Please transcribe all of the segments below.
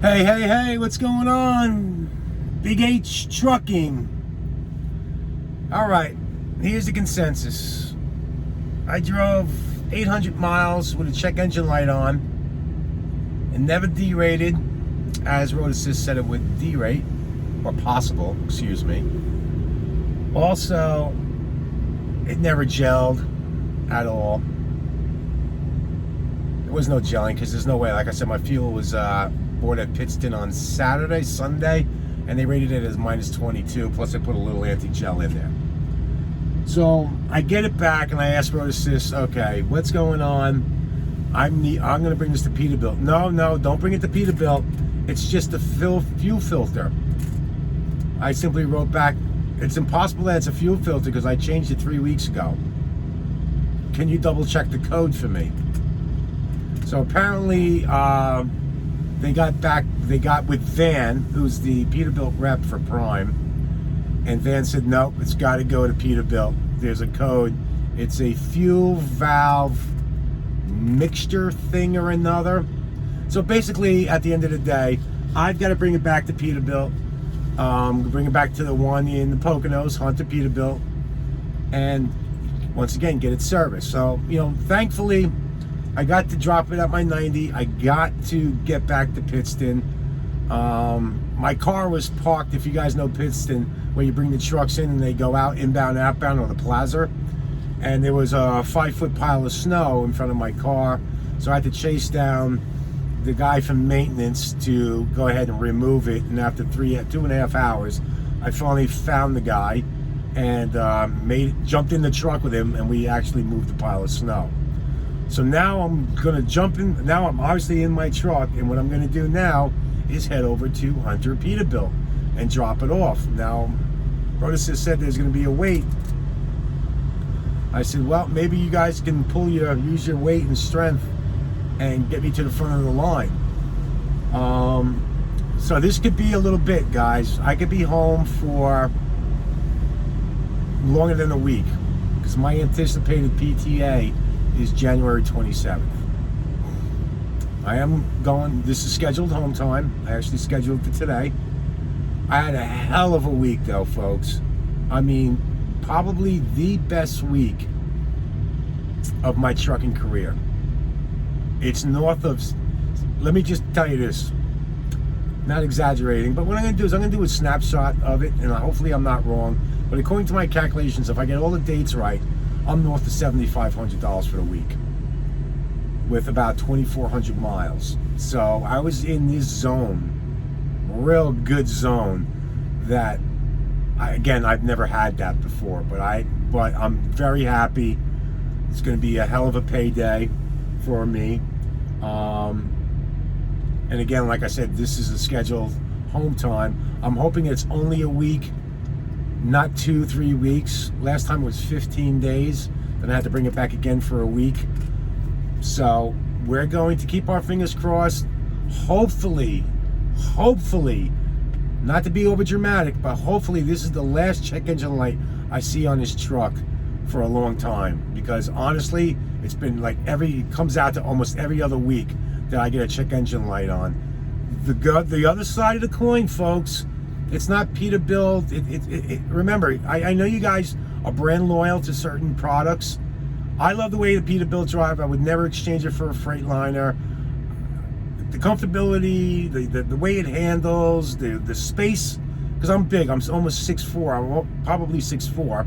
Hey, what's going on? BigH Trucking. All right, here's the consensus. I drove 800 miles with a check engine light on and never derated, as Road Assist said it would derate, or possible, excuse me. Also, it never gelled at all. There was no gelling because there's no way. Like I said, my fuel was bought at Pittston on Sunday, and they rated it as minus 22. Plus, I put a little anti-gel in there. So I get it back, and I ask Road Assist, okay, what's going on? I'm going to bring this to Peterbilt. No, don't bring it to Peterbilt. It's just a fuel filter. I simply wrote back, it's impossible that it's a fuel filter because I changed it 3 weeks ago. Can you double check the code for me? So apparently, they got with Van, who's the Peterbilt rep for Prime, and Van said, nope, it's got to go to Peterbilt. There's a code. It's a fuel valve mixture thing or another. So basically, at the end of the day, I've got to bring it back to Peterbilt, bring it back to the one in the Poconos, Hunter Peterbilt, and once again, get it serviced. So, thankfully, I got to drop it at my 90. I got to get back to Pittston. My car was parked, if you guys know Pittston, where you bring the trucks in and they go out, inbound, outbound on the plaza. And there was a 5-foot pile of snow in front of my car. So I had to chase down the guy from maintenance to go ahead and remove it. And after 2.5 hours, I finally found the guy and jumped in the truck with him, and we actually moved the pile of snow. So now I'm gonna jump in. Now I'm obviously in my truck, and what I'm gonna do now is head over to Hunter Peterbilt and drop it off. Now, Road Assist said there's gonna be a wait. I said, well, maybe you guys can use your weight and strength and get me to the front of the line. So this could be a little bit, guys. I could be home for longer than a week because my anticipated PTA is January 27th. I am going, this is scheduled home time. I actually scheduled it for today. I had a hell of a week though, folks. I mean, probably the best week of my trucking career. It's north of, let me just tell you this, not exaggerating, but what I'm gonna do is I'm gonna do a snapshot of it, and hopefully I'm not wrong, but according to my calculations, if I get all the dates right, I'm north of $7,500 for the week with about 2,400 miles. So I was in this zone, real good zone, that I've never had that before, but I'm very happy. It's going to be a hell of a payday for me. And again, like I said, this is a scheduled home time. I'm hoping it's only a week, not 2-3 weeks. Last time it was 15 days. Then I had to bring it back again for a week. So we're going to keep our fingers crossed. Hopefully, not to be over dramatic, but hopefully this is the last check engine light I see on this truck for a long time. Because honestly, it's been like it comes out to almost every other week that I get a check engine light on. The other side of the coin, folks, it's not Peterbilt. Remember, I know you guys are brand loyal to certain products. I love the way the Peterbilt drive. I would never exchange it for a Freightliner. The comfortability, the way it handles, the space, because I'm big. I'm almost 6'4". I'm probably 6'4".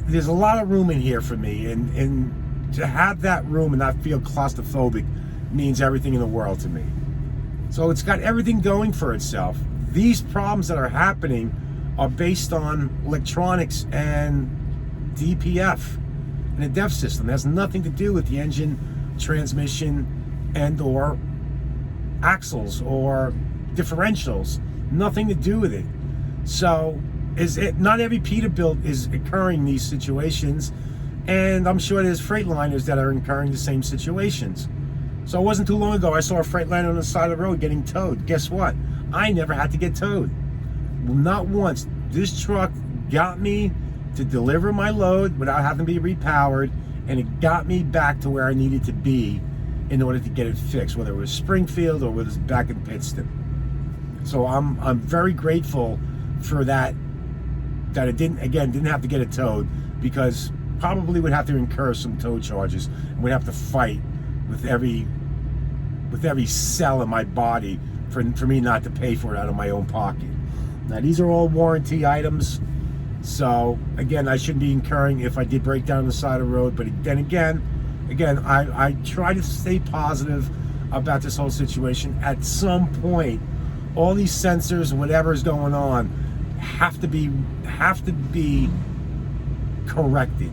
There's a lot of room in here for me, and to have that room and not feel claustrophobic means everything in the world to me. So it's got everything going for itself. These problems that are happening are based on electronics and DPF and a DEF system. It has nothing to do with the engine, transmission, and or axles or differentials. Nothing to do with it. So not every Peterbilt is incurring these situations, and I'm sure there's Freightliners that are incurring the same situations. So it wasn't too long ago I saw a Freightliner on the side of the road getting towed. Guess what? I never had to get towed. Not once. This truck got me to deliver my load without having to be repowered, and it got me back to where I needed to be in order to get it fixed, whether it was Springfield or whether it was back in Pittston. So I'm very grateful for that it didn't have to get it towed, because probably would have to incur some tow charges and would have to fight with every cell in my body for me not to pay for it out of my own pocket. Now these are all warranty items, so again, I shouldn't be incurring if I did break down on the side of the road. But then again, I try to stay positive about this whole situation. At some point, all these sensors, whatever is going on, have to be corrected,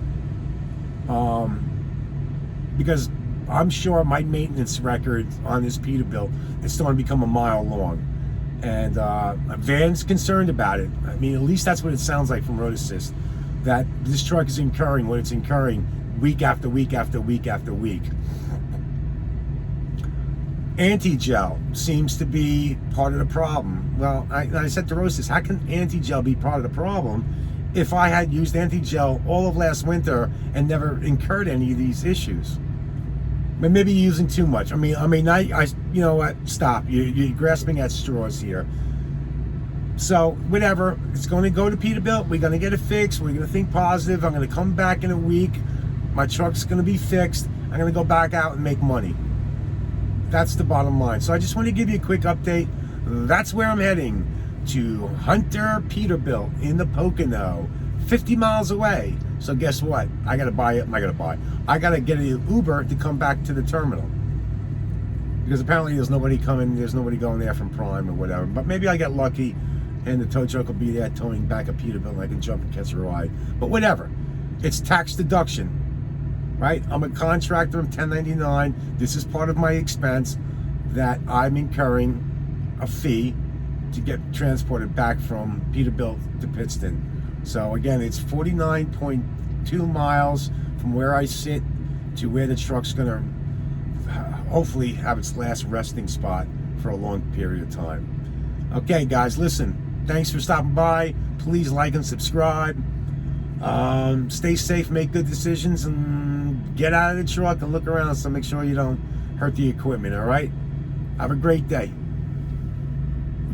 because I'm sure my maintenance record on this Peterbilt is starting to become a mile long, and Van's concerned about it. I mean, at least that's what it sounds like from Road Assist, that this truck is incurring what it's incurring week after week after week after week. Anti-gel seems to be part of the problem. Well, I said to Road Assist, how can anti-gel be part of the problem if I had used anti-gel all of last winter and never incurred any of these issues? But maybe you're using too much. I mean, you know what? Stop. You're grasping at straws here. So whatever, it's going to go to Peterbilt. We're going to get it fixed. We're going to think positive. I'm going to come back in a week. My truck's going to be fixed. I'm going to go back out and make money. That's the bottom line. So I just want to give you a quick update. That's where I'm heading, to Hunter Peterbilt in the Pocono, 50 miles away. So guess what? I got to get an Uber to come back to the terminal, because apparently there's nobody going there from Prime or whatever. But maybe I get lucky and the tow truck will be there towing back a Peterbilt and I can jump and catch a ride. But whatever. It's tax deduction, right? I'm a contractor, I'm 1099. This is part of my expense that I'm incurring a fee to get transported back from Peterbilt to Pittston. So again, it's 49.2 miles from where I sit to where the truck's gonna hopefully have its last resting spot for a long period of time. Okay guys, listen, thanks for stopping by. Please like and subscribe. Stay safe, make good decisions, and get out of the truck and look around, so make sure you don't hurt the equipment. All right, have a great day.